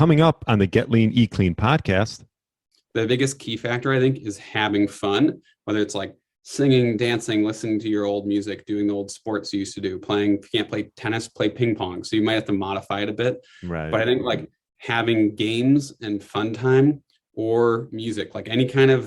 Coming up on the Get Lean, Eat Clean podcast. The biggest key factor, I think, is having fun, whether it's like singing, dancing, listening to your old music, doing the old sports you used to do, playing, if you can't play tennis, play ping pong. So you might have to modify it a bit. Right. But I think like having games and fun time or music, like any kind of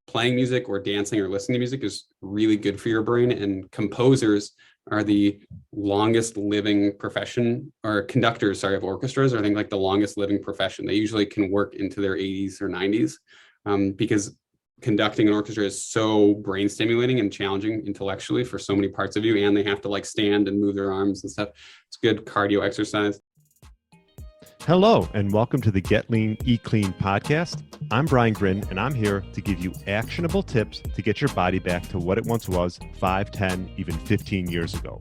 playing music or dancing or listening to music is really good for your brain. And composers are the longest living profession, or conductors, sorry, of orchestras are, I think, like the longest living profession. They usually can work into their 80s or 90s because conducting an orchestra is so brain stimulating and challenging intellectually for so many parts of you. And they have to like stand and move their arms and stuff. It's good cardio exercise. Hello, and welcome to the Get Lean, Eat Clean podcast. I'm Brian Grin, and I'm here to give you actionable tips to get your body back to what it once was 5, 10, even 15 years ago.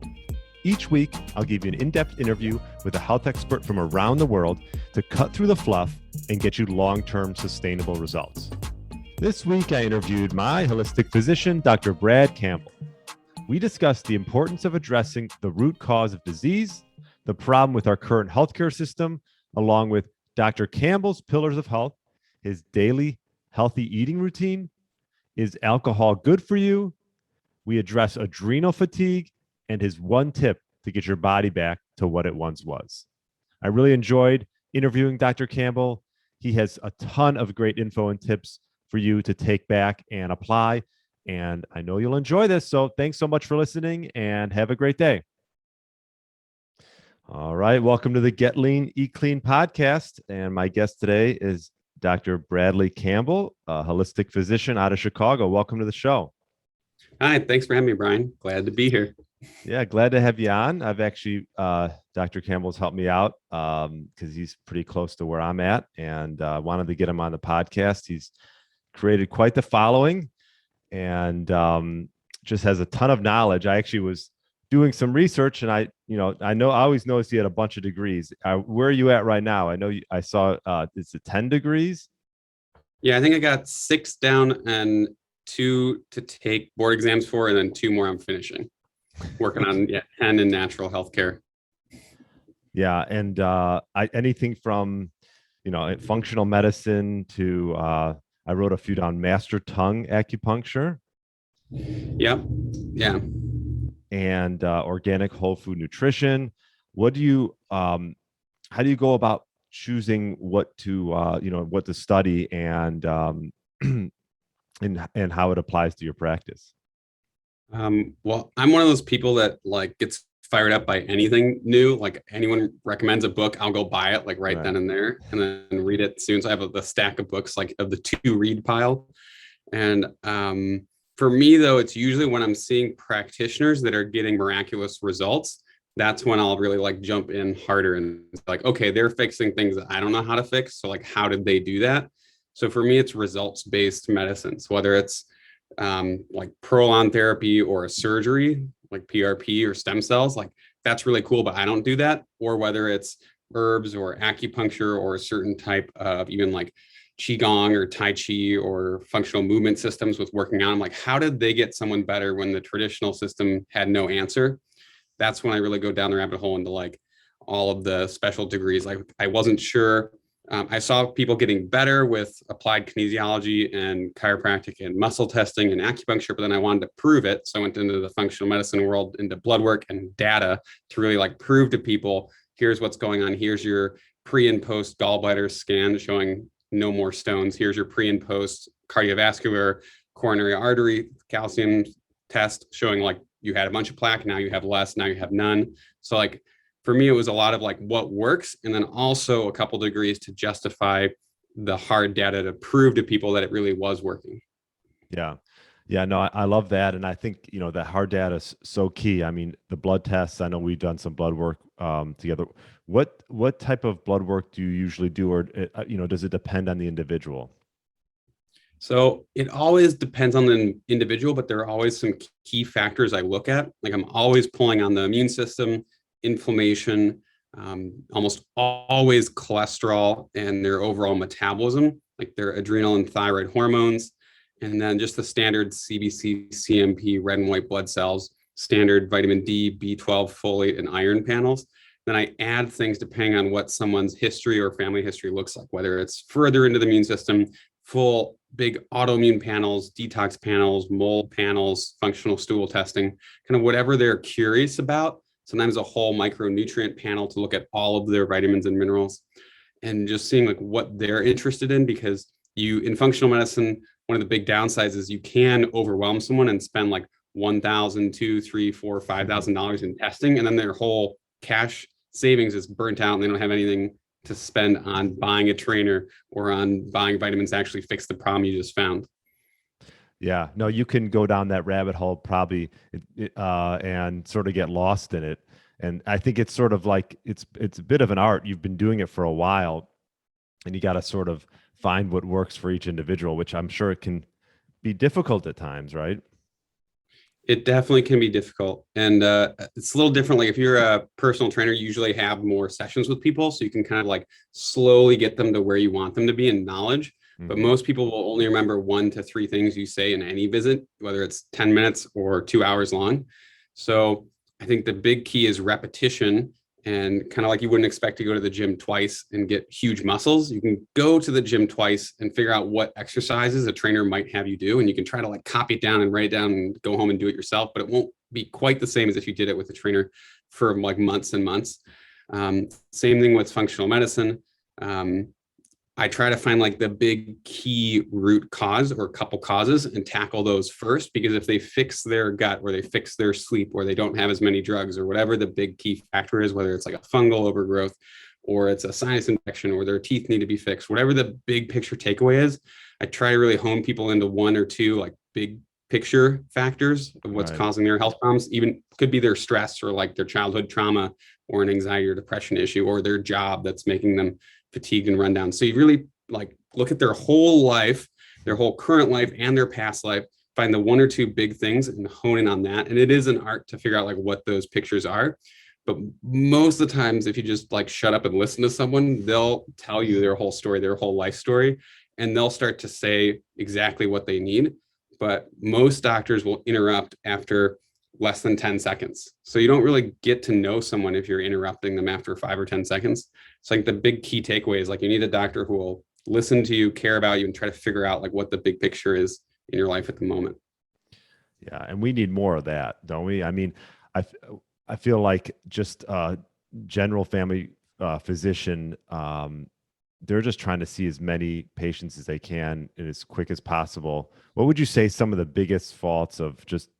Each week, I'll give you an in-depth interview with a health expert from around the world to cut through the fluff and get you long-term sustainable results. This week, I interviewed my holistic physician, Dr. Brad Campbell. We discussed the importance of addressing the root cause of disease, the problem with our current healthcare system, along with Dr. Campbell's pillars of health, his daily healthy eating routine. Is alcohol good for you? We address adrenal fatigue and his one tip to get your body back to what it once was. I really enjoyed interviewing Dr. Campbell. He has a ton of great info and tips for you to take back and apply. And I know you'll enjoy this. So thanks so much for listening and have a great day. All right. Welcome to the Get Lean, Eat Clean podcast. And my guest today is Dr. Bradley Campbell, a holistic physician out of Chicago. Welcome to the show. Hi, thanks for having me, Brian. Glad to be here. Yeah, glad to have you on. I've actually, Dr. Campbell's helped me out because he's pretty close to where I'm at, and wanted to get him on the podcast. He's created quite the following and just has a ton of knowledge. I actually was doing some research, and I always noticed you had a bunch of degrees. Where are you at right now? I know I saw it's 10 degrees. Yeah, I think I got 6 down and 2 to take board exams for, and then 2 more I'm finishing. Working on 10 in natural healthcare. Yeah, and anything from functional medicine to I wrote a few down: master tongue acupuncture. Yep. Yeah. And organic whole food nutrition. What do you how do you go about choosing what to study and and how it applies to your practice? Well, I'm one of those people that like gets fired up by anything new. Like anyone recommends a book, I'll go buy it like right then and there, and then read it soon. So I have the stack of books, like of the to read pile. And for me, though, it's usually when I'm seeing practitioners that are getting miraculous results. That's when I'll really like jump in harder and like, okay, they're fixing things that I don't know how to fix. So like, how did they do that? So for me, it's results-based medicines, whether it's like Prolon therapy or a surgery like PRP or stem cells, like that's really cool, but I don't do that. Or whether it's herbs or acupuncture or a certain type of even like Qigong or Tai Chi or functional movement systems with working on, like, how did they get someone better when the traditional system had no answer? That's when I really go down the rabbit hole into like all of the special degrees. Like I wasn't sure. I saw people getting better with applied kinesiology and chiropractic and muscle testing and acupuncture, but then I wanted to prove it. So I went into the functional medicine world, into blood work and data to really like prove to people, here's what's going on. Here's your pre and post gallbladder scan showing no more stones. Here's your pre and post cardiovascular coronary artery calcium test showing like you had a bunch of plaque, now you have less, now you have none. So like for me, it was a lot of like what works, and then also a couple degrees to justify the hard data to prove to people that it really was working. Yeah, no, I love that. And I think, that hard data is so key. I mean, the blood tests, I know we've done some blood work together. What type of blood work do you usually do? Or, does it depend on the individual? So it always depends on the individual, but there are always some key factors I look at. Like I'm always pulling on the immune system, inflammation, almost always cholesterol and their overall metabolism, like their adrenal and thyroid hormones, and then just the standard CBC, CMP, red and white blood cells, standard vitamin D, B12, folate, and iron panels. Then I add things depending on what someone's history or family history looks like, whether it's further into the immune system, full big autoimmune panels, detox panels, mold panels, functional stool testing, kind of whatever they're curious about. Sometimes a whole micronutrient panel to look at all of their vitamins and minerals, and just seeing like what they're interested in. Because you, in functional medicine, one of the big downsides is you can overwhelm someone and spend like 1,000, 2, 3, 4, $5,000 in testing, and then their whole cash savings is burnt out and they don't have anything to spend on buying a trainer or on buying vitamins to actually fix the problem you just found. Yeah, no, you can go down that rabbit hole probably and sort of get lost in it. And I think it's sort of like it's a bit of an art. You've been doing it for a while, and you got to sort of find what works for each individual, which I'm sure it can be difficult at times, right? It definitely can be difficult. And it's a little different. Like if you're a personal trainer, you usually have more sessions with people. So you can kind of like slowly get them to where you want them to be in knowledge. But most people will only remember 1 to 3 things you say in any visit, whether it's 10 minutes or 2 hours long. So I think the big key is repetition. And kind of like you wouldn't expect to go to the gym twice and get huge muscles. You can go to the gym twice and figure out what exercises a trainer might have you do. And you can try to like copy it down and write it down and go home and do it yourself, but it won't be quite the same as if you did it with a trainer for like months and months. Same thing with functional medicine. I try to find like the big key root cause or a couple causes and tackle those first, because if they fix their gut or they fix their sleep or they don't have as many drugs or whatever the big key factor is, whether it's like a fungal overgrowth or it's a sinus infection or their teeth need to be fixed, whatever the big picture takeaway is, I try to really hone people into 1 or 2 like big picture factors of what's causing their health problems. Even could be their stress or like their childhood trauma or an anxiety or depression issue or their job that's making them fatigued and run down. So you really like look at their whole life, their whole current life and their past life, find the 1 or 2 big things and hone in on that. And it is an art to figure out like what those pictures are. But most of the times, if you just like shut up and listen to someone, they'll tell you their whole story, their whole life story, and they'll start to say exactly what they need. But most doctors will interrupt after less than 10 seconds. So you don't really get to know someone if you're interrupting them after 5 or 10 seconds. So like the big key takeaway is like you need a doctor who will listen to you, care about you, and try to figure out like what the big picture is in your life at the moment. Yeah, and we need more of that, don't we? I mean, I I feel like just general family physician, they're just trying to see as many patients as they can and as quick as possible. What would you say some of the biggest faults of just,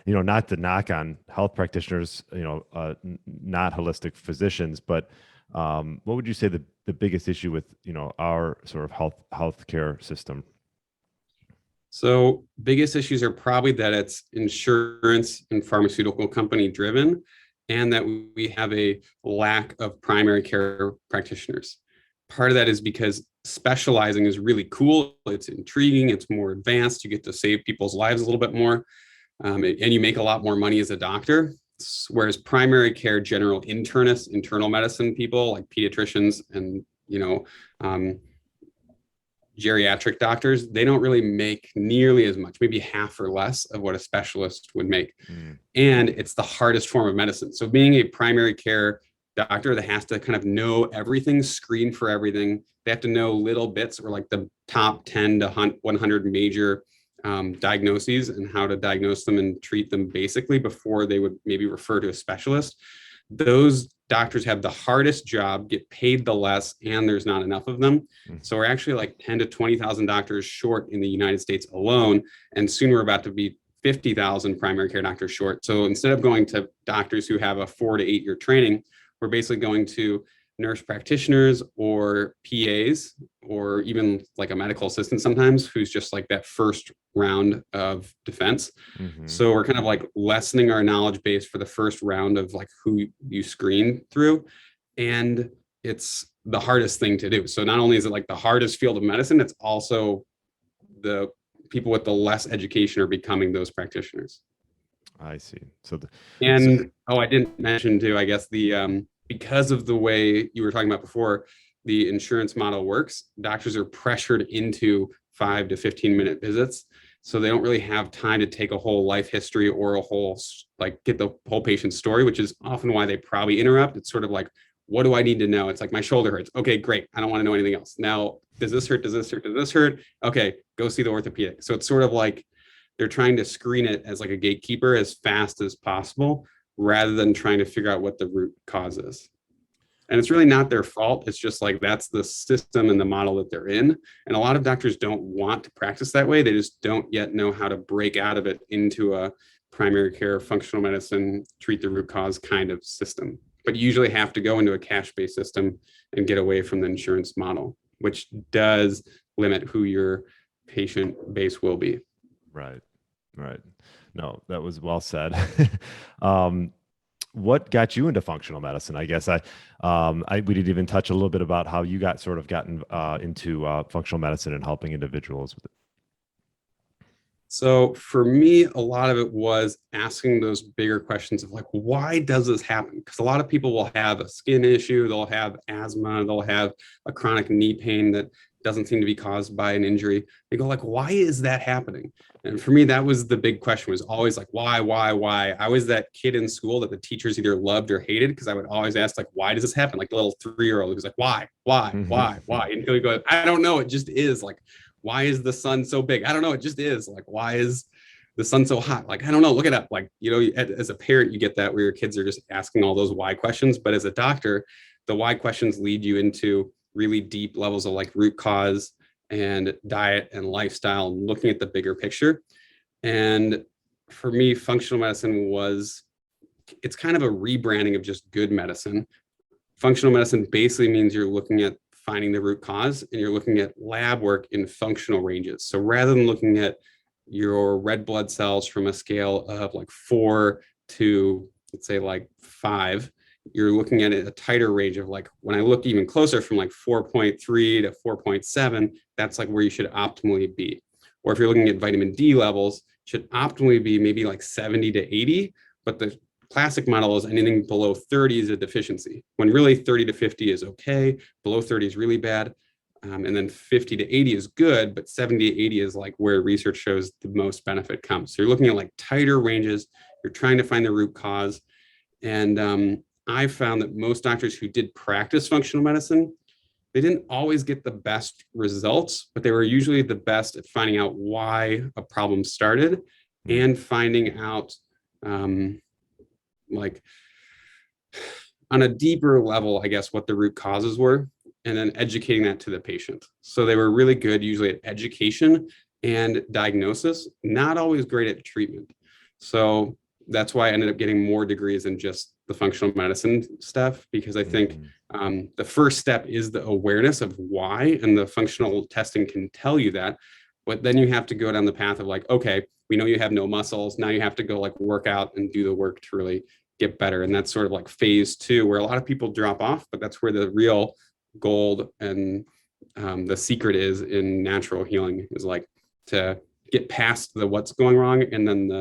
not to knock on health practitioners, not holistic physicians, but what would you say the biggest issue with, our sort of healthcare system? So biggest issues are probably that it's insurance and pharmaceutical company driven, and that we have a lack of primary care practitioners. Part of that is because specializing is really cool. It's intriguing. It's more advanced. You get to save people's lives a little bit more, and you make a lot more money as a doctor. Whereas primary care, general internists, internal medicine people like pediatricians and geriatric doctors, they don't really make nearly as much, maybe half or less of what a specialist would make. And it's the hardest form of medicine. So being a primary care doctor that has to kind of know everything, screen for everything, they have to know little bits or like the top 10 to 100 major diagnoses and how to diagnose them and treat them basically before they would maybe refer to a specialist. Those doctors have the hardest job, get paid the less, and there's not enough of them. So we're actually like 10 to 20,000 doctors short in the United States alone. And soon we're about to be 50,000 primary care doctors short. So instead of going to doctors who have a 4 to 8 year training, we're basically going to nurse practitioners or PAs, or even like a medical assistant sometimes, who's just like that first round of defense. So we're kind of like lessening our knowledge base for the first round of like who you screen through. And it's the hardest thing to do. So not only is it like the hardest field of medicine, it's also the people with the less education are becoming those practitioners. I see. So I didn't mention too, I guess because of the way you were talking about before, the insurance model works, doctors are pressured into 5 to 15 minute visits. So they don't really have time to take a whole life history or a whole, like, get the whole patient's story, which is often why they probably interrupt. It's sort of like, what do I need to know? It's like, my shoulder hurts. Okay, great. I don't want to know anything else. Now, does this hurt? Does this hurt? Does this hurt? Okay, go see the orthopedic. So it's sort of like they're trying to screen it as like a gatekeeper as fast as possible, rather than trying to figure out what the root cause is. And it's really not their fault. It's just like, that's the system and the model that they're in. And a lot of doctors don't want to practice that way. They just don't yet know how to break out of it into a primary care, functional medicine, treat the root cause kind of system. But you usually have to go into a cash-based system and get away from the insurance model, which does limit who your patient base will be. Right. Right. No, that was well said. What got you into functional medicine? I guess we didn't even touch a little bit about how you gotten into functional medicine and helping individuals with it. So for me, a lot of it was asking those bigger questions of like, why does this happen? Because a lot of people will have a skin issue, they'll have asthma, they'll have a chronic knee pain that doesn't seem to be caused by an injury. They go like, why is that happening? And for me, that was the big question, was always like, why? I was that kid in school that the teachers either loved or hated, because I would always ask, like, why does this happen? Like the little 3-year-old who's like, why? Until you go, I don't know, it just is. Like, why is the sun so big? I don't know, it just is. Like, why is the sun so hot? Like, I don't know, look it up. Like, as a parent, you get that where your kids are just asking all those why questions. But as a doctor, the why questions lead you into really deep levels of like root cause and diet and lifestyle, and looking at the bigger picture. And for me, functional medicine it's kind of a rebranding of just good medicine. Functional medicine basically means you're looking at finding the root cause, and you're looking at lab work in functional ranges. So rather than looking at your red blood cells from a scale of like 4 to, let's say, like 5, you're looking at a tighter range of like, when I look even closer, from like 4.3 to 4.7, that's like where you should optimally be. Or if you're looking at vitamin D levels, should optimally be maybe like 70 to 80, but the classic model is anything below 30 is a deficiency, when really 30 to 50 is okay, below 30 is really bad. And then 50 to 80 is good, but 70 to 80 is like where research shows the most benefit comes. So you're looking at like tighter ranges, you're trying to find the root cause. And I found that most doctors who did practice functional medicine, they didn't always get the best results, but they were usually the best at finding out why a problem started, and finding out like on a deeper level, I guess, what the root causes were, and then educating that to the patient. So they were really good usually at education and diagnosis, not always great at treatment. So that's why I ended up getting more degrees than just the functional medicine stuff, because I think the first step is the awareness of why, and the functional testing can tell you that. But then you have to go down the path of like, okay, we know you have no muscles. Now you have to go like work out and do the work to really get better. And that's sort of like phase 2, where a lot of people drop off, but that's where the real gold and the secret is in natural healing, is like to get past the what's going wrong, and then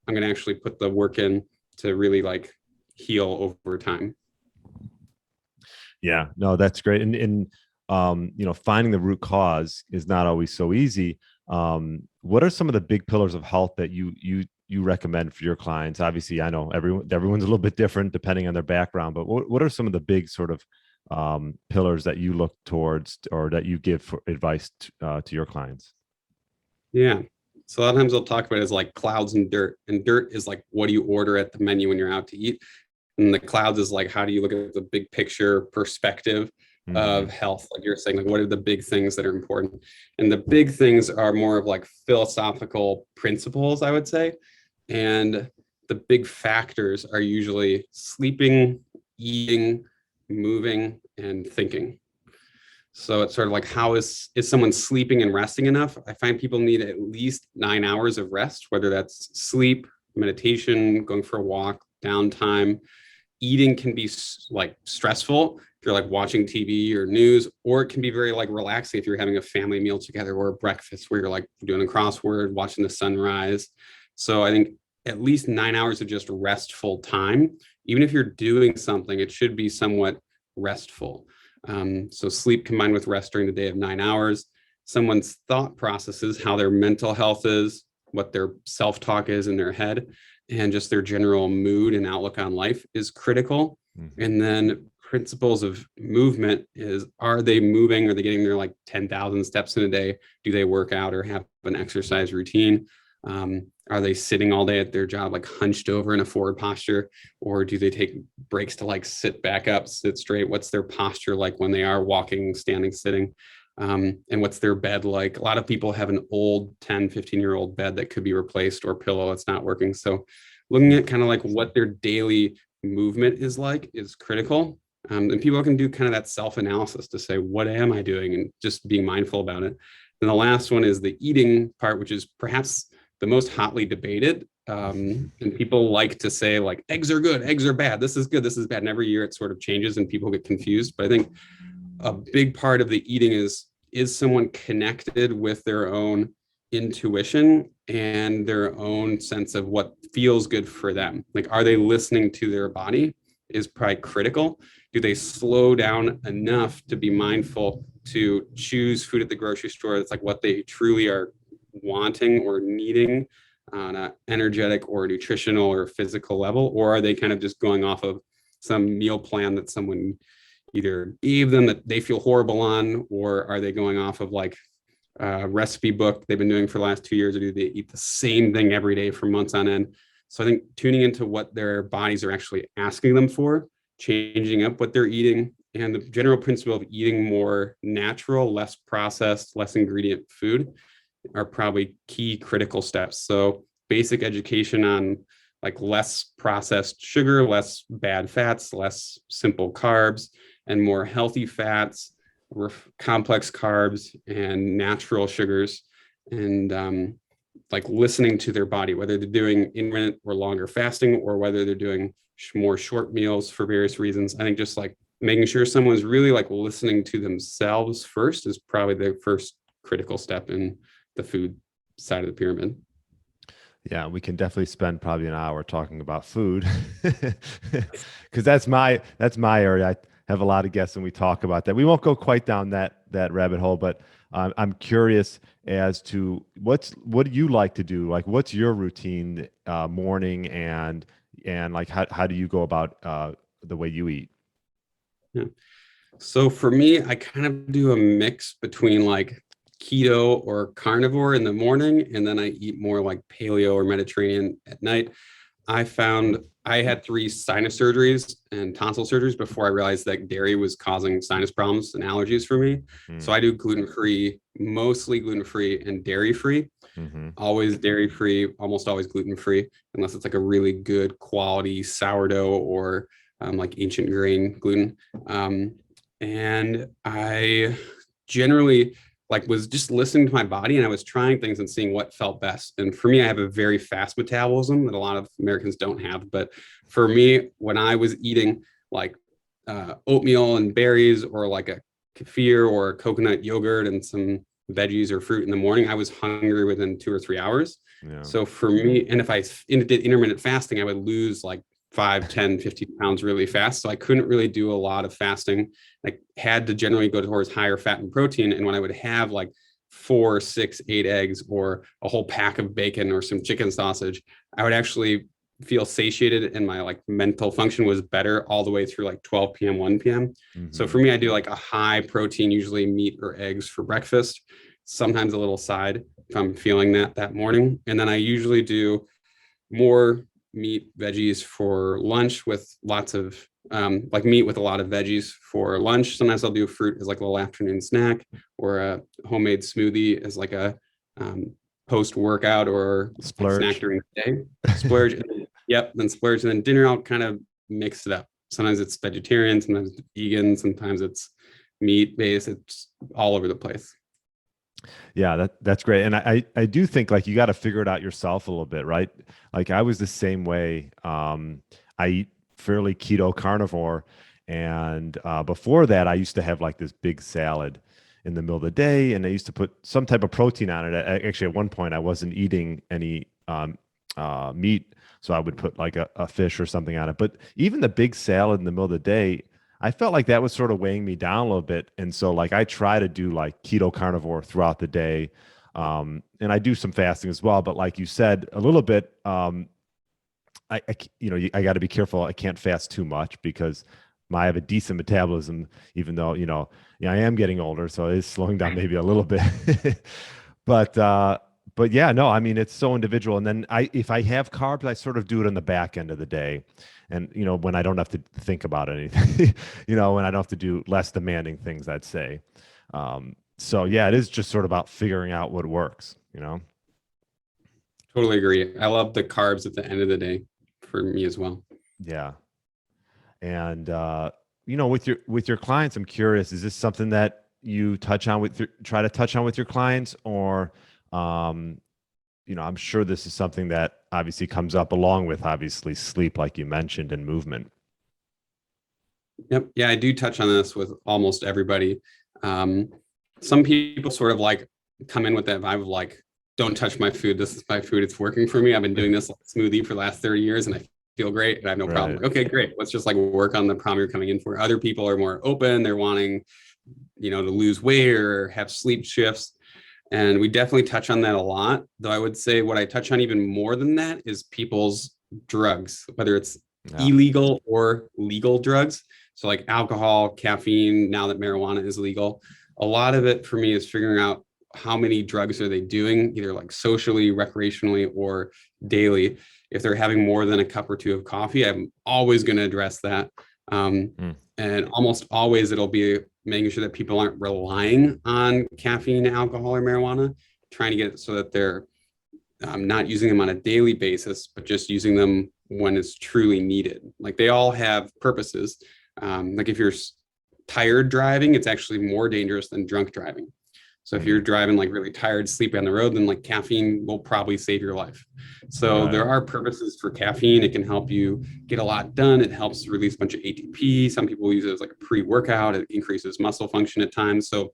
I'm going to actually put the work in to really like heal over time. Yeah, no, that's great. And finding the root cause is not always so easy. What are some of the big pillars of health that you recommend for your clients? Obviously, I know everyone's a little bit different depending on their background, but what are some of the big sort of pillars that you look towards, or that you give for advice to your clients? Yeah. So a lot of times I'll talk about it as like clouds and dirt. And dirt is like, what do you order at the menu when you're out to eat? And the clouds is like, how do you look at the big picture perspective of health? Like you're saying, like, what are the big things that are important? And the big things are more of like philosophical principles, I would say. And the big factors are usually sleeping, eating, moving, and thinking. So it's sort of like, how is someone sleeping and resting enough? I find people need at least 9 hours of rest, whether that's sleep, meditation, going for a walk, downtime. Eating can be like stressful if you're like watching TV or news, or it can be very like relaxing if you're having a family meal together, or a breakfast where you're like doing a crossword, watching the sunrise. So I think at least 9 hours of just restful time. Even if you're doing something, it should be somewhat restful. So sleep combined with rest during the day of 9 hours. Someone's thought processes, how their mental health is, what their self-talk is in their head, and just their general mood and outlook on life is critical. Mm-hmm. And then principles of movement is, are they moving? Are they getting their like 10,000 steps in a day? Do they work out or have an exercise routine? Are they sitting all day at their job, like hunched over in a forward posture? Or do they take breaks to like sit back up, sit straight? What's their posture like when they are walking, standing, sitting? And what's their bed like? A lot of people have an old 10, 15-year-old bed that could be replaced, or pillow that's not working. So looking at kind of like what their daily movement is like is critical. And people can do kind of that self-analysis to say, what am I doing? And just being mindful about it. And the last one is the eating part, which is perhaps the most hotly debated. And people like to say like, eggs are good, eggs are bad, this is good, this is bad. And every year it sort of changes and people get confused. But I think a big part of the eating is someone connected with their own intuition and their own sense of what feels good for them? Like, are they listening to their body is probably critical. Do they slow down enough to be mindful to choose food at the grocery store that's like what they truly are wanting or needing on an energetic or nutritional or physical level? Or are they kind of just going off of some meal plan that someone either gave them that they feel horrible on, or are they going off of like a recipe book they've been doing for the last 2 years, or do they eat the same thing every day for months on end? So I think tuning into what their bodies are actually asking them for, changing up what they're eating, and the general principle of eating more natural, less processed, less ingredient food are probably key critical steps. So basic education on like less processed sugar, less bad fats, less simple carbs, and more healthy fats, complex carbs, and natural sugars. And like listening to their body, whether they're doing intermittent or longer fasting, or whether they're doing more short meals for various reasons. I think just like making sure someone's really like listening to themselves first is probably the first critical step in the food side of the pyramid. Yeah, we can definitely spend probably an hour talking about food because that's my area. I have a lot of guests and we talk about that. We won't go quite down that rabbit hole, but I'm curious as to what do you like to do? Like, what's your routine morning, and like how do you go about the way you eat? Yeah. So for me, I kind of do a mix between like keto or carnivore in the morning, and then I eat more like paleo or Mediterranean at night. I found I had 3 sinus surgeries and tonsil surgeries before I realized that dairy was causing sinus problems and allergies for me. So I do gluten-free, mostly gluten-free and dairy-free. Mm-hmm. Always dairy-free, almost always gluten-free, unless it's like a really good quality sourdough or like ancient grain gluten. And I generally like was just listening to my body, and I was trying things and seeing what felt best. And for me, I have a very fast metabolism that a lot of Americans don't have. But for me, when I was eating like oatmeal and berries, or like a kefir or a coconut yogurt and some veggies or fruit in the morning, I was hungry within 2 or 3 hours. Yeah. So for me, and if I did intermittent fasting, I would lose like 5, 10, 15 pounds really fast. So I couldn't really do a lot of fasting. I had to generally go towards higher fat and protein. And when I would have like 4, 6, 8 eggs, or a whole pack of bacon or some chicken sausage, I would actually feel satiated, and my like mental function was better all the way through like 12 p.m., 1 p.m. Mm-hmm. So for me, I do like a high protein, usually meat or eggs for breakfast, sometimes a little side if I'm feeling that morning. And then I usually do more meat, veggies for lunch, with lots of like meat with a lot of veggies for lunch. Sometimes I'll do fruit as like a little afternoon snack, or a homemade smoothie as like a post-workout or Splurge. snack during the day. Splurge. Yep. Then splurge. And then dinner, I'll kind of mix it up. Sometimes it's vegetarian, sometimes it's vegan, sometimes it's meat based. It's all over the place. Yeah, that's great. And I do think like you got to figure it out yourself a little bit, right? Like I was the same way. I eat fairly keto carnivore. And before that, I used to have like this big salad in the middle of the day, and I used to put some type of protein on it. Actually, at one point, I wasn't eating any meat, so I would put like a fish or something on it. But even the big salad in the middle of the day, I felt like that was sort of weighing me down a little bit. And so like I try to do like keto carnivore throughout the day. And I do some fasting as well, but like you said, a little bit, I got to be careful. I can't fast too much because I have a decent metabolism, even though, I am getting older, so it is slowing down maybe a little bit. But but yeah, no, I mean, it's so individual. And then if I have carbs, I sort of do it on the back end of the day. And, when I don't have to think about anything, when I don't have to do less demanding things, I'd say. So yeah, it is just sort of about figuring out what works. Totally agree. I love the carbs at the end of the day for me as well. Yeah. And, with your clients, I'm curious, is this something that you try to touch on with your clients, or, I'm sure this is something that obviously comes up along with obviously sleep, like you mentioned, and movement. Yep. Yeah, I do touch on this with almost everybody. Some people sort of like come in with that vibe of like, don't touch my food. This is my food. It's working for me. I've been doing this smoothie for the last 30 years and I feel great and I have no problem. Right. Okay, great. Let's just like work on the problem you're coming in for. Other people are more open. They're wanting, to lose weight or have sleep shifts. And we definitely touch on that a lot. Though I would say what I touch on even more than that is people's drugs, whether it's illegal or legal drugs. So like alcohol, caffeine, now that marijuana is legal. A lot of it for me is figuring out how many drugs are they doing, either like socially, recreationally, or daily. If they're having more than a cup or two of coffee, I'm always going to address that. And almost always it'll be making sure that people aren't relying on caffeine, alcohol, or marijuana, trying to get it so that they're not using them on a daily basis, but just using them when it's truly needed. Like they all have purposes. Like if you're tired driving, it's actually more dangerous than drunk driving. So if you're driving like really tired, sleepy on the road, then like caffeine will probably save your life. So there are purposes for caffeine. It can help you get a lot done. It helps release a bunch of ATP. Some people use it as like a pre-workout. It increases muscle function at times. So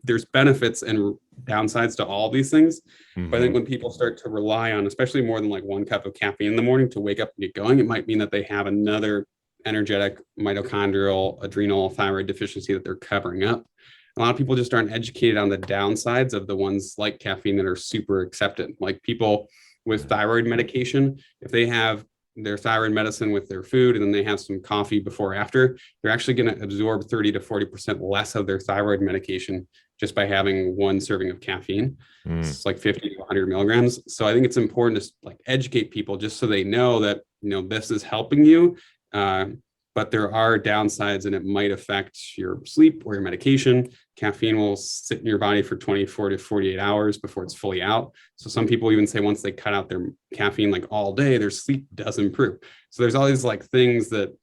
there's benefits and downsides to all these things. But I think when people start to rely on, especially more than like one cup of caffeine in the morning to wake up and get going, it might mean that they have another energetic mitochondrial, adrenal, thyroid deficiency that they're covering up. A lot of people just aren't educated on the downsides of the ones like caffeine that are super accepted. Like people with thyroid medication, if they have their thyroid medicine with their food and then they have some coffee before or after, they're actually going to absorb 30 to 40% less of their thyroid medication just by having one serving of caffeine. It's like 50 to 100 milligrams. So I think it's important to like educate people just so they know that, this is helping you. But there are downsides and it might affect your sleep or your medication. Caffeine will sit in your body for 24 to 48 hours before it's fully out. So some people even say once they cut out their caffeine like all day, their sleep does improve. So there's all these like things that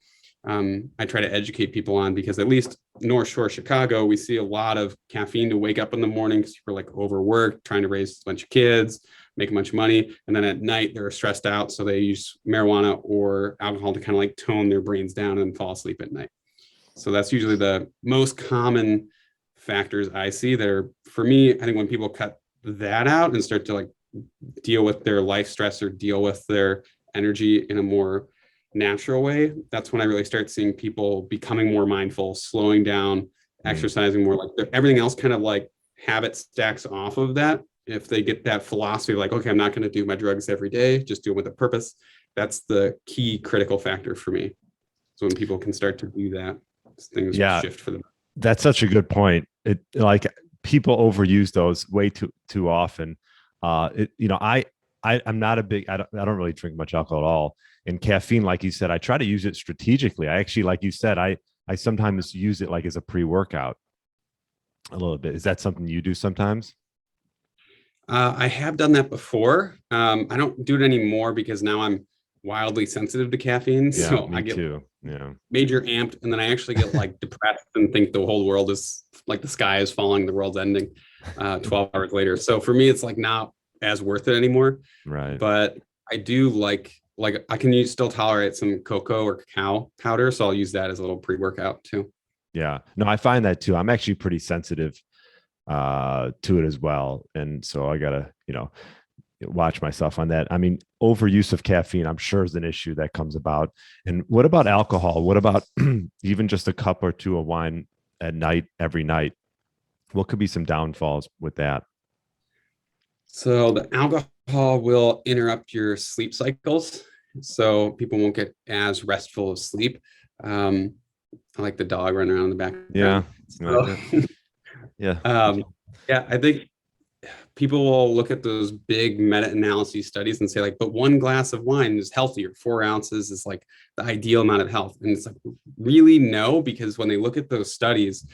I try to educate people on, because at least North Shore, Chicago, we see a lot of caffeine to wake up in the morning because people are like overworked, trying to raise a bunch of kids, make a bunch of money. And then at night they're stressed out. So they use marijuana or alcohol to kind of like tone their brains down and fall asleep at night. So that's usually the most common factors I see that are, for me, I think when people cut that out and start to like deal with their life stress or deal with their energy in a more natural way, that's when I really start seeing people becoming more mindful, slowing down, exercising more. Like everything else kind of like habit stacks off of that. If they get that philosophy, like, okay, I'm not going to do my drugs every day, just do them with a purpose. That's the key critical factor for me. So when people can start to do that, things shift for them. That's such a good point. It like people overuse those way too often. I'm not a big, I don't really drink much alcohol at all. And caffeine, like you said, I try to use it strategically. I actually, like you said, I sometimes use it like as a pre-workout a little bit. Is that something you do sometimes? I have done that before. I don't do it anymore because now I'm wildly sensitive to caffeine. Yeah, so me I get too. Yeah. major amped, and then I actually get like depressed and think the whole world is like the sky is falling, the world's ending 12 hours later. So for me, it's like not as worth it anymore. Right. But I do like I can still tolerate some cocoa or cacao powder. So I'll use that as a little pre-workout too. Yeah. No, I find that too. I'm actually pretty sensitive to it as well. And so I gotta, watch myself on that. I mean, overuse of caffeine, I'm sure, is an issue that comes about. And what about alcohol? What about even just a cup or two of wine at night, every night? What could be some downfalls with that? So the alcohol will interrupt your sleep cycles, so people won't get as restful of sleep. Um, I like the dog running around in the Yeah. background. You like So, that? Yeah. yeah, I think people will look at those big meta-analysis studies and say like, but one glass of wine is healthier. 4 ounces is like the ideal amount of health. And it's like, really no, because when they look at those studies,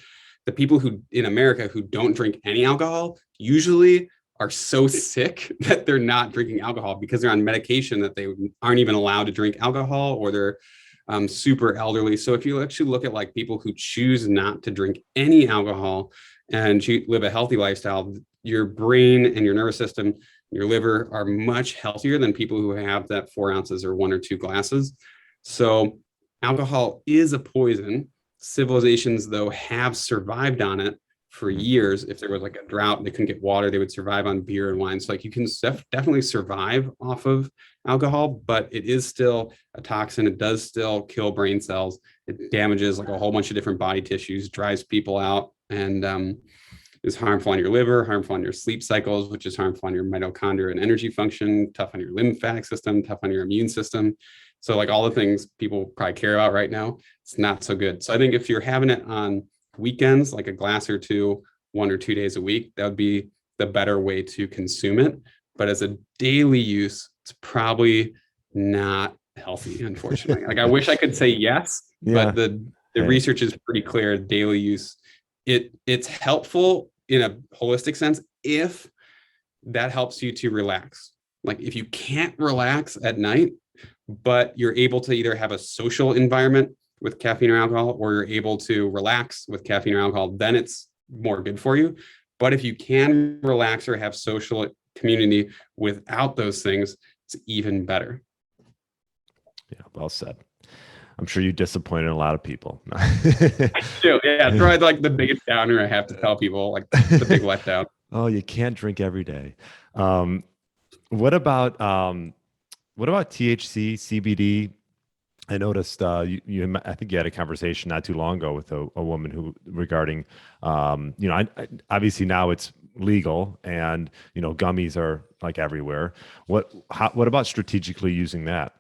the people who in America who don't drink any alcohol usually are so sick that they're not drinking alcohol because they're on medication that they aren't even allowed to drink alcohol, or they're super elderly. So if you actually look at like people who choose not to drink any alcohol and live a healthy lifestyle, your brain and your nervous system, your liver are much healthier than people who have that 4 ounces or 1 or 2 glasses. So alcohol is a poison. Civilizations, though, have survived on it for Mhm. years. If there was like a drought, they couldn't get water, they would survive on beer and wine. So like you can definitely survive off of alcohol, but it is still a toxin. It does still kill brain cells. It damages like a whole bunch of different body tissues, drives people out, and is harmful on your liver, harmful on your sleep cycles, which is harmful on your mitochondria and energy function, tough on your lymphatic system, tough on your immune system. So like all the things people probably care about right now, it's not so good. So I think if you're having it on weekends, like a glass or two, 1 or 2 days a week, that would be the better way to consume it. But as a daily use, it's probably not healthy, unfortunately. Like I wish I could say yes, Yeah. but the Hey. research is pretty clear. Daily use, it's helpful in a holistic sense if that helps you to relax. Like if you can't relax at night, but you're able to either have a social environment with caffeine or alcohol, or you're able to relax with caffeine or alcohol, then it's more good for you. But if you can relax or have social community without those things, it's even better. Yeah. Well said. I'm sure you disappointed a lot of people. So, yeah, it's probably like the biggest downer I have to tell people, like the big letdown. Oh, you can't drink every day. Um, what about THC, CBD? I noticed I think you had a conversation not too long ago with a woman who regarding, obviously now it's legal and, gummies are like everywhere. What about strategically using that?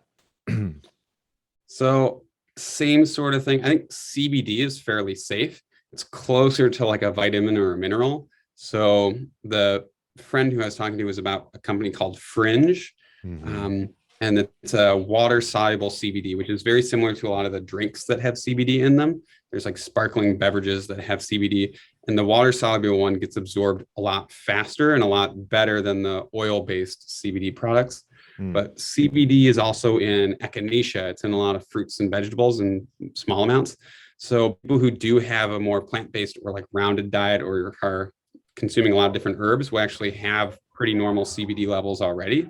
So same sort of thing. I think CBD is fairly safe. It's closer to like a vitamin or a mineral. So the friend who I was talking to was about a company called Fringe. Hmm. Um, and it's a water soluble CBD, which is very similar to a lot of the drinks that have CBD in them. There's like sparkling beverages that have CBD, and the water soluble one gets absorbed a lot faster and a lot better than the oil based CBD products. But CBD is also in echinacea. It's in a lot of fruits and vegetables in small amounts. So people who do have a more plant-based or like rounded diet, or are consuming a lot of different herbs, will actually have pretty normal CBD levels already.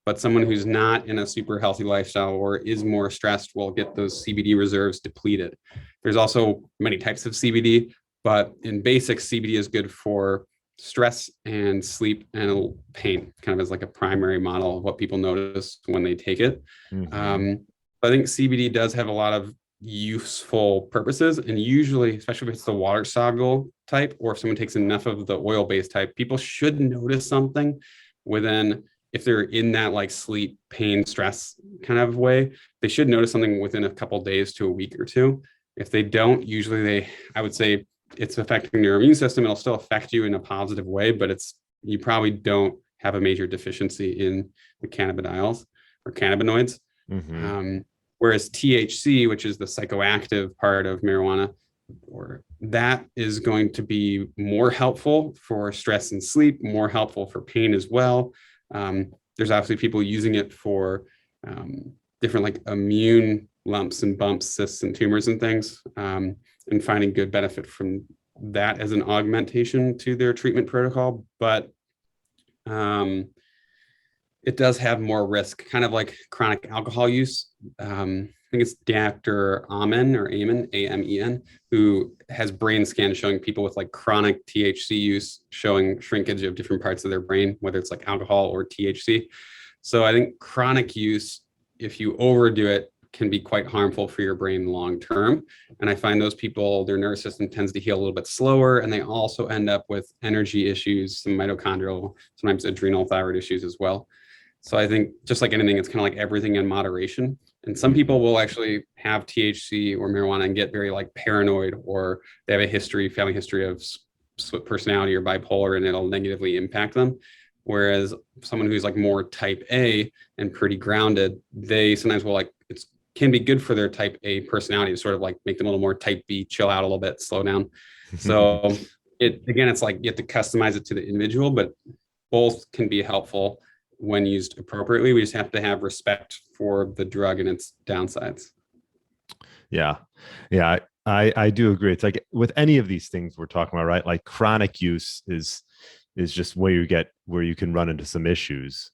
But someone who's not in a super healthy lifestyle or is more stressed will get those CBD reserves depleted. There's also many types of CBD, but in basics, CBD is good for stress and sleep and pain, kind of as like a primary model of what people notice when they take it. Hmm. Um, I think CBD does have a lot of useful purposes, and usually, especially if it's the water soluble type, or if someone takes enough of the oil based type, people should notice something within, if they're in that like sleep, pain, stress kind of way, they should notice something within a couple days to a week or two. If they don't, usually I would say it's affecting your immune system. It'll still affect you in a positive way, but you probably don't have a major deficiency in the cannabinoids or cannabinoids. Hmm. Um, Whereas THC, which is the psychoactive part of marijuana, or that is going to be more helpful for stress and sleep, more helpful for pain as well. There's obviously people using it for different like immune lumps and bumps, cysts and tumors and things, and finding good benefit from that as an augmentation to their treatment protocol. But um, it does have more risk, kind of like chronic alcohol use. I think it's Dr. Amen, who has brain scans showing people with like chronic THC use showing shrinkage of different parts of their brain, whether it's like alcohol or THC. So I think chronic use, if you overdo it, can be quite harmful for your brain long term. And I find those people, their nervous system tends to heal a little bit slower, and they also end up with energy issues, some mitochondrial, sometimes adrenal thyroid issues as well. So I think just like anything, it's kind of like everything in moderation. And some people will actually have THC or marijuana and get very like paranoid, or they have a history, family history of split personality or bipolar, and it'll negatively impact them. Whereas someone who's like more type A and pretty grounded, they sometimes will like, it's can be good for their type A personality to sort of like make them a little more type B, chill out a little bit, slow down. So it's like you have to customize it to the individual, but both can be helpful when used appropriately. We just have to have respect for the drug and its downsides. Yeah. Yeah. I do agree. It's like with any of these things we're talking about, right? Like chronic use is just where you can run into some issues.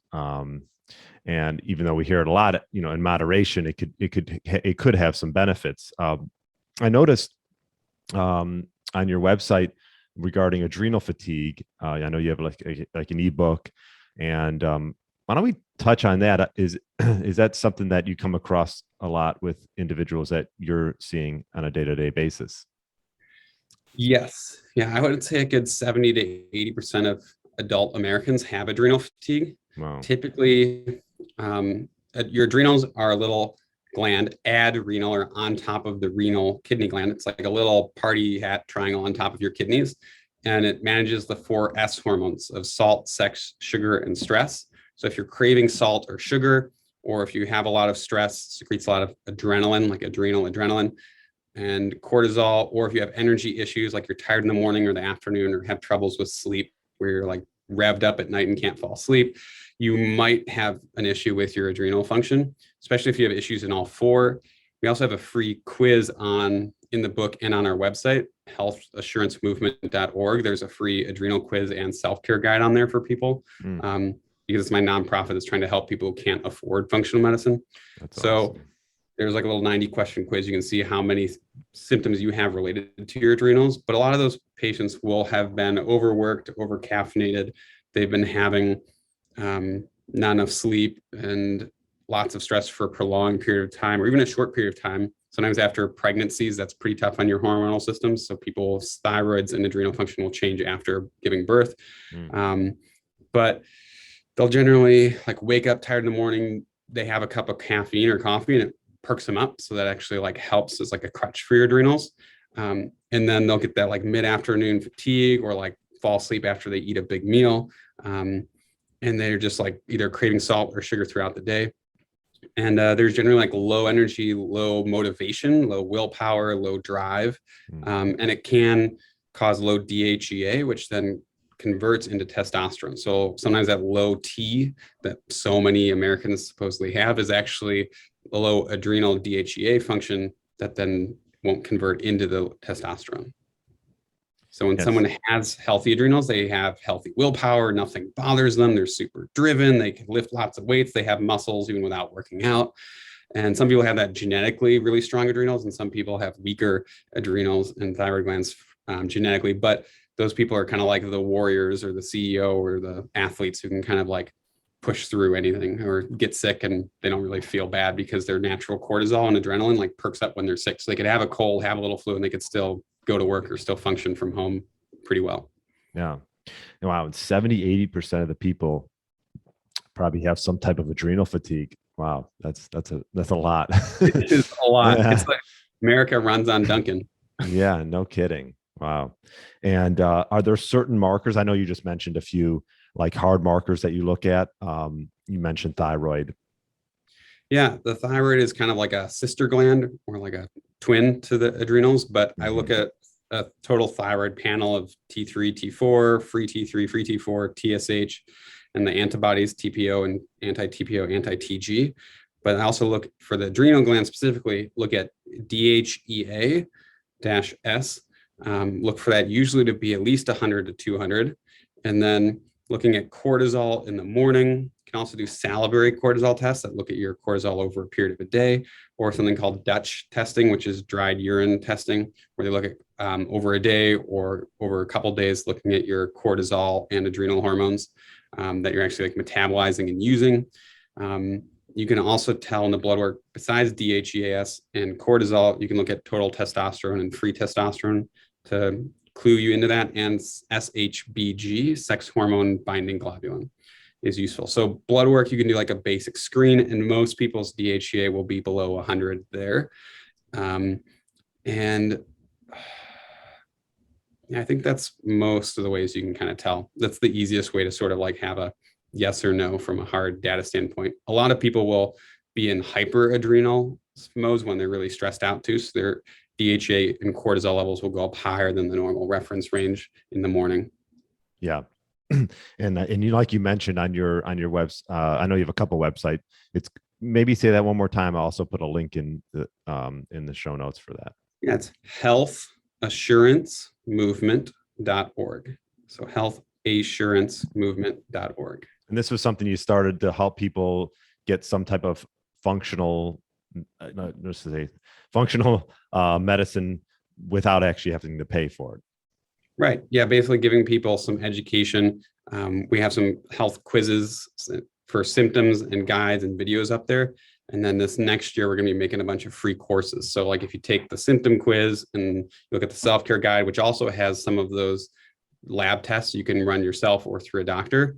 And even though we hear it a lot, in moderation, it could have some benefits. I noticed on your website regarding adrenal fatigue. I know you have like an ebook, and why don't we touch on that? Is that something that you come across a lot with individuals that you're seeing on a day-to-day basis? Yes. Yeah, I would say a good 70 to 80% of adult Americans have adrenal fatigue. Wow. Typically, your adrenals are a little gland, adrenal, or on top of the renal kidney gland. It's like a little party hat triangle on top of your kidneys, and it manages the 4S hormones of salt, sex, sugar, and stress. So if you're craving salt or sugar, or if you have a lot of stress, secretes a lot of adrenaline, like adrenal, and cortisol, or if you have energy issues, like you're tired in the morning or the afternoon, or have troubles with sleep, where you're like revved up at night and can't fall asleep, you might have an issue with your adrenal function, especially if you have issues in all four. We also have a free quiz in the book and on our website, healthassurancemovement.org. There's a free adrenal quiz and self-care guide on there for people. Because it's my nonprofit that's trying to help people who can't afford functional medicine. That's awesome. There's like a little 90-question quiz. You can see how many symptoms you have related to your adrenals. But a lot of those patients will have been overworked, over-caffeinated. They've been having not enough sleep and lots of stress for a prolonged period of time, or even a short period of time. Sometimes after pregnancies, that's pretty tough on your hormonal systems. So people's thyroids and adrenal function will change after giving birth. But they'll generally like wake up tired in the morning. They have a cup of caffeine or coffee, and it perks them up. So that actually like helps as like a crutch for your adrenals. And then they'll get that like mid-afternoon fatigue, or like fall asleep after they eat a big meal. And they're just like either craving salt or sugar throughout the day. And there's generally like low energy, low motivation, low willpower, low drive. And it can cause low DHEA, which then converts into testosterone. So sometimes that low T that so many Americans supposedly have is actually the low adrenal DHEA function that then won't convert into the testosterone. So when someone has healthy adrenals, they have healthy willpower, nothing bothers them, they're super driven, they can lift lots of weights, they have muscles even without working out. And some people have that genetically really strong adrenals, and some people have weaker adrenals and thyroid glands genetically. But those people are kind of like the warriors or the CEO or the athletes who can kind of like push through anything or get sick, and they don't really feel bad because their natural cortisol and adrenaline like perks up when they're sick. So they could have a cold, have a little flu, and they could still go to work or still function from home pretty well. Yeah. Wow. 70-80% of the people probably have some type of adrenal fatigue. Wow. That's a lot. It is a lot. Yeah. It's like America runs on Dunkin'. Yeah, no kidding. Wow. And are there certain markers? I know you just mentioned a few like hard markers that you look at. You mentioned thyroid. Yeah, the thyroid is kind of like a sister gland or like a twin to the adrenals, but I look at a total thyroid panel of T3, T4, free T3, free T4, TSH, and the antibodies, TPO and anti-TPO, anti-TG. But I also look for the adrenal gland specifically, look at DHEA-S. Look for that usually to be at least 100 to 200. And then looking at cortisol in the morning. You can also do salivary cortisol tests that look at your cortisol over a period of a day, or something called Dutch testing, which is dried urine testing, where they look at over a day or over a couple of days, looking at your cortisol and adrenal hormones that you're actually like metabolizing and using. You can also tell in the blood work, besides DHEAS and cortisol, you can look at total testosterone and free testosterone to clue you into that. And SHBG, sex hormone binding globulin, is useful. So blood work, you can do like a basic screen, and most people's DHEA will be below 100 there. And yeah, I think that's most of the ways you can kind of tell. That's the easiest way to sort of like have a yes or no from a hard data standpoint. A lot of people will be in hyperadrenal modes when they're really stressed out too. So their DHA and cortisol levels will go up higher than the normal reference range in the morning. Yeah. And you, like you mentioned on your webs, I know you have a couple websites. It's maybe say that one more time. I'll also put a link in the show notes for that. Yeah, it's healthassurancemovement.org. So healthassurancemovement.org. And this was something you started to help people get some type of functional medicine without actually having to pay for it. Right. Yeah. Basically giving people some education. We have some health quizzes for symptoms and guides and videos up there. And then this next year, we're going to be making a bunch of free courses. So like if you take the symptom quiz and you look at the self-care guide, which also has some of those lab tests you can run yourself or through a doctor,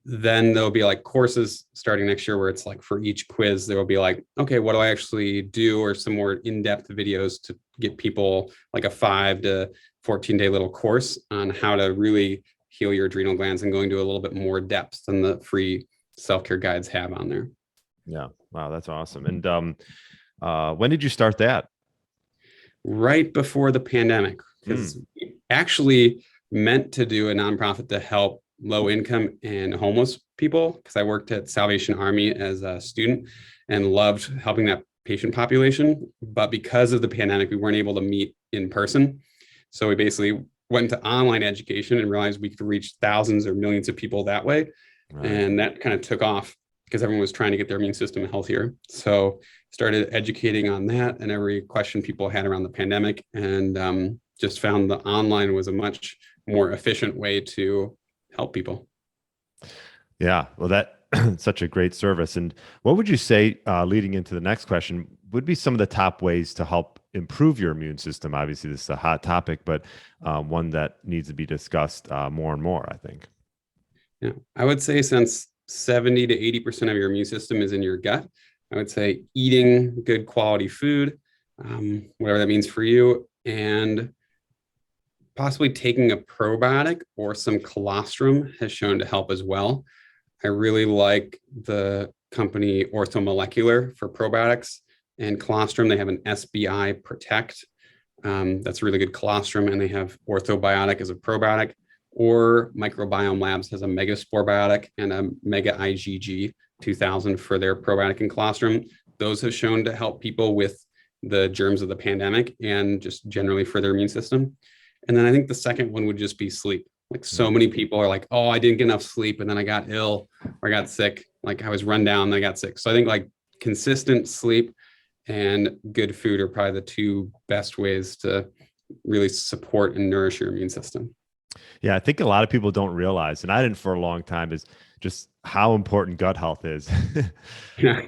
then there'll be like courses starting next year where it's like for each quiz, there will be like, okay, what do I actually do? Or some more in-depth videos to get people like a 5 to 14-day little course on how to really heal your adrenal glands and going to a little bit more depth than the free self-care guides have on there. Yeah. Wow. That's awesome. And when did you start that? Right before the pandemic, because we actually meant to do a nonprofit to help low income and homeless people, because I worked at Salvation Army as a student and loved helping that patient population. But because of the pandemic, we weren't able to meet in person. So we basically went into online education and realized we could reach thousands or millions of people that way. Right. And that kind of took off because everyone was trying to get their immune system healthier. So started educating on that and every question people had around the pandemic, and just found the online was a much more efficient way to help people. Yeah, well, that's such a great service. And what would you say, leading into the next question, would be some of the top ways to help improve your immune system? Obviously, this is a hot topic, but one that needs to be discussed more and more, I think. Yeah, I would say since 70 to 80% of your immune system is in your gut, I would say eating good quality food, whatever that means for you, and possibly taking a probiotic or some colostrum has shown to help as well. I really like the company Orthomolecular for probiotics and colostrum. They have an SBI Protect. That's a really good colostrum, and they have Orthobiotic as a probiotic, or Microbiome Labs has a Megaspore biotic and a Mega IgG 2000 for their probiotic and colostrum. Those have shown to help people with the germs of the pandemic and just generally for their immune system. And then I think the second one would just be sleep. Like so many people are like, oh, I didn't get enough sleep and then I got ill or I got sick. Like I was run down and I got sick. So I think like consistent sleep and good food are probably the two best ways to really support and nourish your immune system. Yeah, I think a lot of people don't realize, and I didn't for a long time, is just how important gut health is. Yeah.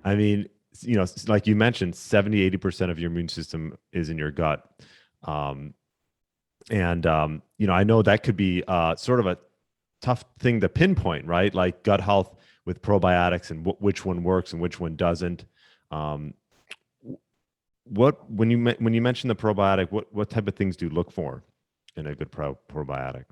I mean, you know, like you mentioned, 70, 80% of your immune system is in your gut. You know, I know that could be sort of a tough thing to pinpoint, right? Like gut health with probiotics and which one works and which one doesn't. When you mention the probiotic, what type of things do you look for in a good probiotic?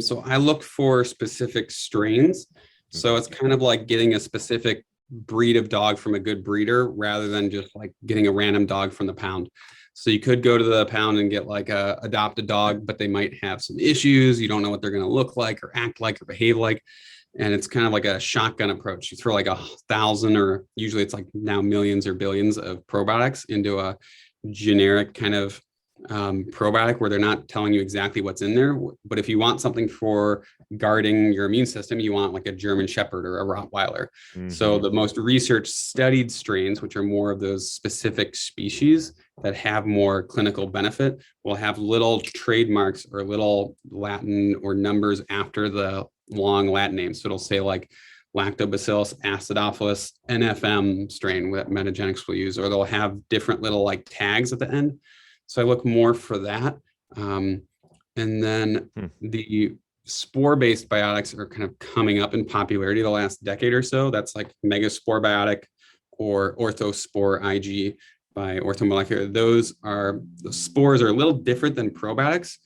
So I look for specific strains. So it's kind of like getting a specific breed of dog from a good breeder rather than just like getting a random dog from the pound. So you could go to the pound and get like a adopted dog, but they might have some issues. You don't know what they're going to look like or act like or behave like. And it's kind of like a shotgun approach. You throw like 1,000, or usually it's like now millions or billions of probiotics into a generic kind of probiotic where they're not telling you exactly what's in there. But if you want something for guarding your immune system, you want like a German Shepherd or a Rottweiler. Mm-hmm. So the most research studied strains, which are more of those specific species that have more clinical benefit, will have little trademarks or little Latin or numbers after the long Latin names. So it'll say like lactobacillus acidophilus NFM strain that Metagenics will use, or they'll have different little like tags at the end. So I look more for that. And then the spore-based biotics are kind of coming up in popularity the last decade or so. That's like Megaspore Biotic or Orthospore IG by Orthomolecular. The spores are a little different than probiotics.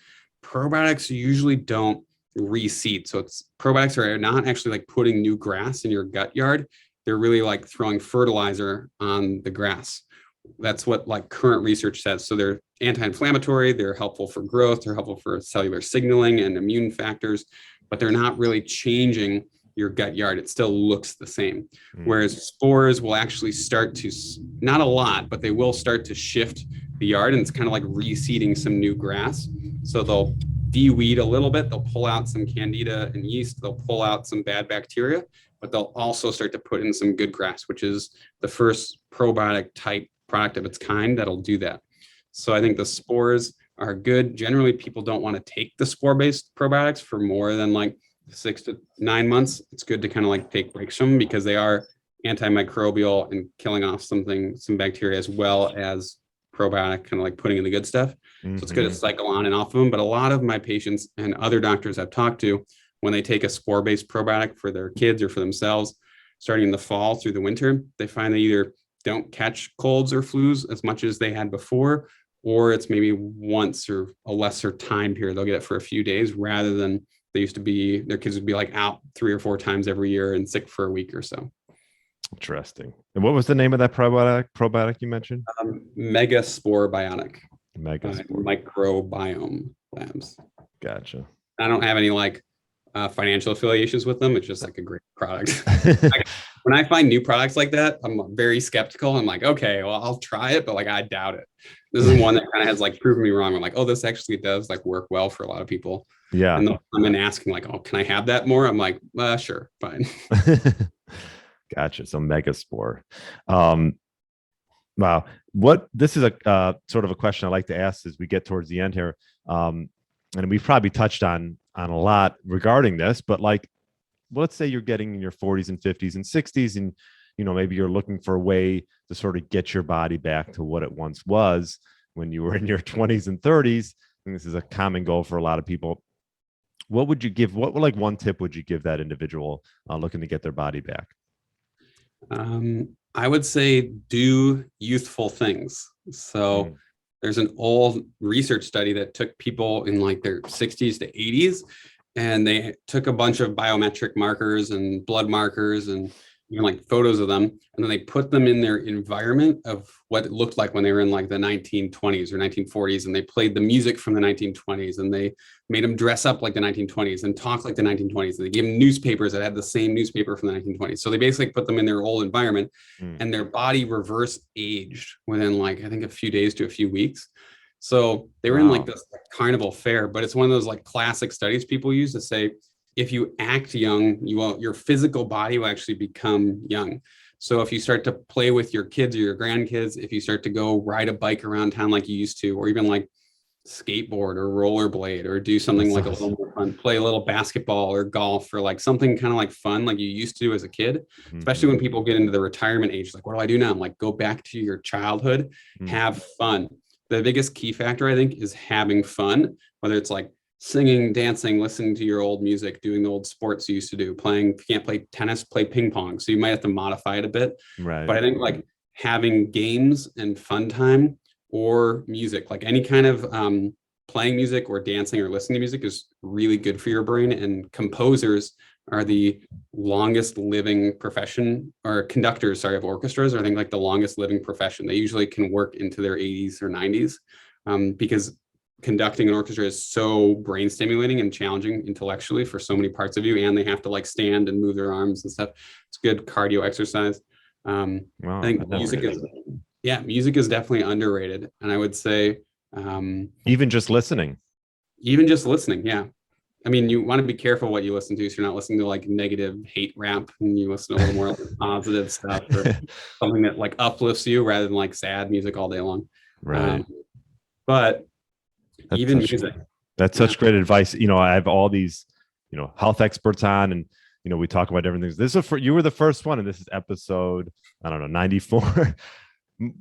Probiotics usually don't reseed. So probiotics are not actually like putting new grass in your gut yard. They're really like throwing fertilizer on the grass. That's what like current research says. So they're anti-inflammatory, they're helpful for growth, they're helpful for cellular signaling and immune factors, but they're not really changing your gut yard. It still looks the same. Whereas spores will actually start to, not a lot, but they will start to shift the yard, and it's kind of like reseeding some new grass. So they'll de-weed a little bit, they'll pull out some candida and yeast, they'll pull out some bad bacteria, but they'll also start to put in some good grass, which is the first probiotic type product of its kind that'll do that. So I think the spores are good. Generally, people don't want to take the spore-based probiotics for more than like 6 to 9 months. It's good to kind of like take breaks from them because they are antimicrobial and killing off some bacteria, as well as probiotic, kind of like putting in the good stuff. So it's good to cycle on and off of them. But a lot of my patients and other doctors I've talked to, when they take a spore-based probiotic for their kids or for themselves, starting in the fall through the winter, they find they either don't catch colds or flus as much as they had before, or it's maybe once or a lesser time period. They'll get it for a few days rather than they used to be, their kids would be like out 3 or 4 times every year and sick for a week or so. Interesting. And what was the name of that probiotic you mentioned? Megaspore Biotic. Megaspore. Microbiome Labs. Gotcha. I don't have any like financial affiliations with them. It's just like a great product. When I find new products like that, I'm very skeptical. I'm like, okay, well, I'll try it, but like, I doubt it. This is one that kind of has like proven me wrong. I'm like, oh, this actually does like work well for a lot of people. Yeah. And they'll come in asking like, oh, can I have that more? I'm like, sure, fine. Gotcha. So Megaspore. Wow. This is a sort of a question I like to ask as we get towards the end here. And we've probably touched on a lot regarding this, but like, let's say you're getting in your 40s and 50s and 60s, and maybe you're looking for a way to sort of get your body back to what it once was when you were in your 20s and 30s. And this is a common goal for a lot of people. What would you give? What like one tip would you give that individual looking to get their body back? I would say do youthful things. So there's an old research study that took people in like their 60s to 80s, and they took a bunch of biometric markers and blood markers and even like photos of them, and then they put them in their environment of what it looked like when they were in like the 1920s or 1940s, and they played the music from the 1920s, and they made them dress up like the 1920s and talk like the 1920s, and they gave them newspapers that had the same newspaper from the 1920s. So they basically put them in their old environment, and their body reverse aged within like, I think, a few days to a few weeks. So they were in like this carnival fair, but it's one of those like classic studies people use to say, if you act young, your physical body will actually become young. So if you start to play with your kids or your grandkids, if you start to go ride a bike around town like you used to, or even like skateboard or rollerblade, or do something like a little more fun, play a little basketball or golf, or like something kind of like fun like you used to as a kid, especially when people get into the retirement age, like, what do I do now? I'm like, go back to your childhood, have fun. The biggest key factor, I think, is having fun, whether it's like singing, dancing, listening to your old music, doing the old sports you used to do, playing. If you can't play tennis, play ping pong. So you might have to modify it a bit. Right. But I think like having games and fun time, or music, like any kind of playing music or dancing or listening to music, is really good for your brain. And composers are the longest living profession, or conductors, sorry, of orchestras are, I think, like the longest living profession. They usually can work into their 80s or 90s because conducting an orchestra is so brain stimulating and challenging intellectually for so many parts of you, and they have to like stand and move their arms and stuff. It's good cardio exercise. I think music is definitely underrated, and I would say even just listening. Yeah. I mean, you want to be careful what you listen to, so you're not listening to like negative hate rap, and you listen to a little more like positive stuff, or something that like uplifts you rather than like sad music all day long. Right. But That's even such, music. That's such great advice. I have all these, health experts on, and we talk about different things. You were the first one, and this is episode, I don't know, 94.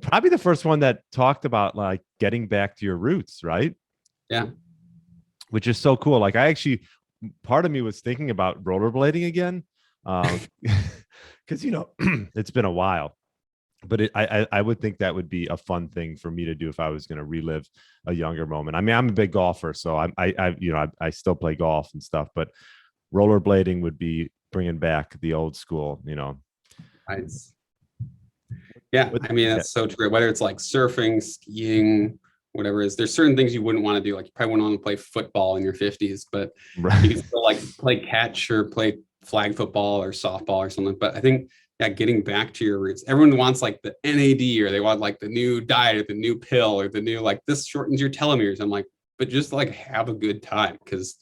Probably the first one that talked about like getting back to your roots, right? Yeah. Which is so cool. Like part of me was thinking about rollerblading again. Because, it's been a while. But I would think that would be a fun thing for me to do if I was going to relive a younger moment. I mean, I'm a big golfer, so I still play golf and stuff, but rollerblading would be bringing back the old school, Nice. Yeah, I mean, that's so true. Whether it's like surfing, skiing, whatever it is, there's certain things you wouldn't want to do. Like you probably wouldn't want to play football in your 50s, but right. you can still like play catch or play flag football or softball or something. But I think, yeah, getting back to your roots. Everyone wants like the NAD, or they want like the new diet or the new pill or the new, like this shortens your telomeres. I'm like, but just like have a good time. Because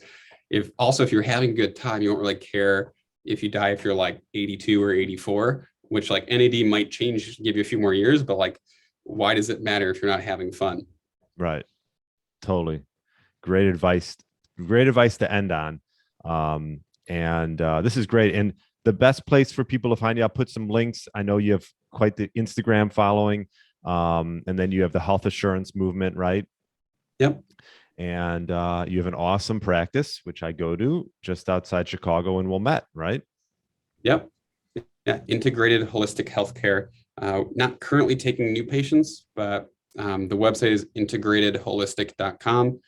if you're having a good time, you don't really care if you die if you're like 82 or 84, which like NAD might change, give you a few more years, but like, why does it matter if you're not having fun? Right. Totally. Great advice to end on. This is great. And the best place for people to find you, I'll put some links. I know you have quite the Instagram following. And then you have the health assurance movement, right? Yep. And you have an awesome practice, which I go to just outside Chicago in Wilmette, right? Yep. Yeah. Integrated holistic healthcare. Not currently taking new patients, but the website is integratedholistic.com.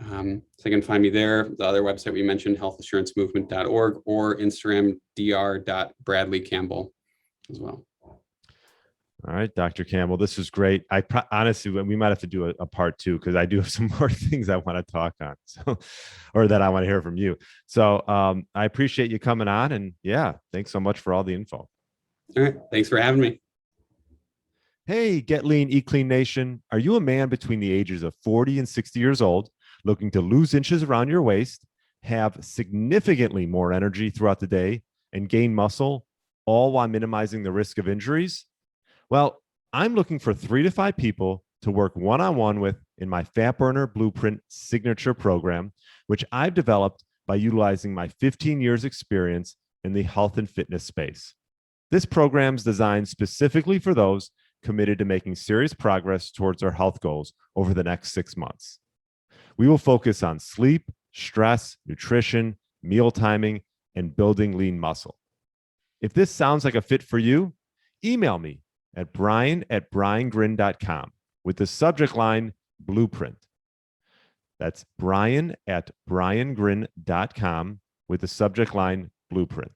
So you can find me there. The other website we mentioned, healthassurancemovement.org, or Instagram, dr.bradley-campbell as well. All right, Dr. Campbell, this was great. Honestly, we might have to do a part 2, because I do have some more things I want to talk on, or that I want to hear from you. So I appreciate you coming on, and yeah, thanks so much for all the info. All right, thanks for having me. Hey, Get Lean, Eat Clean Nation. Are you a man between the ages of 40 and 60 years old, looking to lose inches around your waist, have significantly more energy throughout the day, and gain muscle, all while minimizing the risk of injuries? Well, I'm looking for 3 to 5 people to work one-on-one with in my Fat Burner Blueprint signature program, which I've developed by utilizing my 15 years experience in the health and fitness space. This program is designed specifically for those committed to making serious progress towards our health goals over the next 6 months. We will focus on sleep, stress, nutrition, meal timing, and building lean muscle. If this sounds like a fit for you, email me at brian@briangrin.com with the subject line Blueprint. That's brian@briangrin.com with the subject line Blueprint.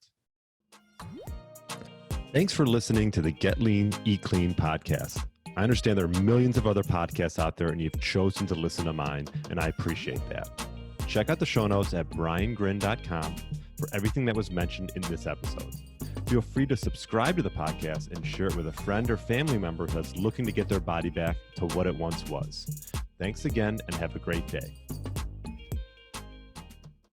Thanks for listening to the Get Lean, Eat Clean podcast. I understand there are millions of other podcasts out there, and you've chosen to listen to mine, and I appreciate that. Check out the show notes at briangrin.com for everything that was mentioned in this episode. Feel free to subscribe to the podcast and share it with a friend or family member that's looking to get their body back to what it once was. Thanks again, and have a great day.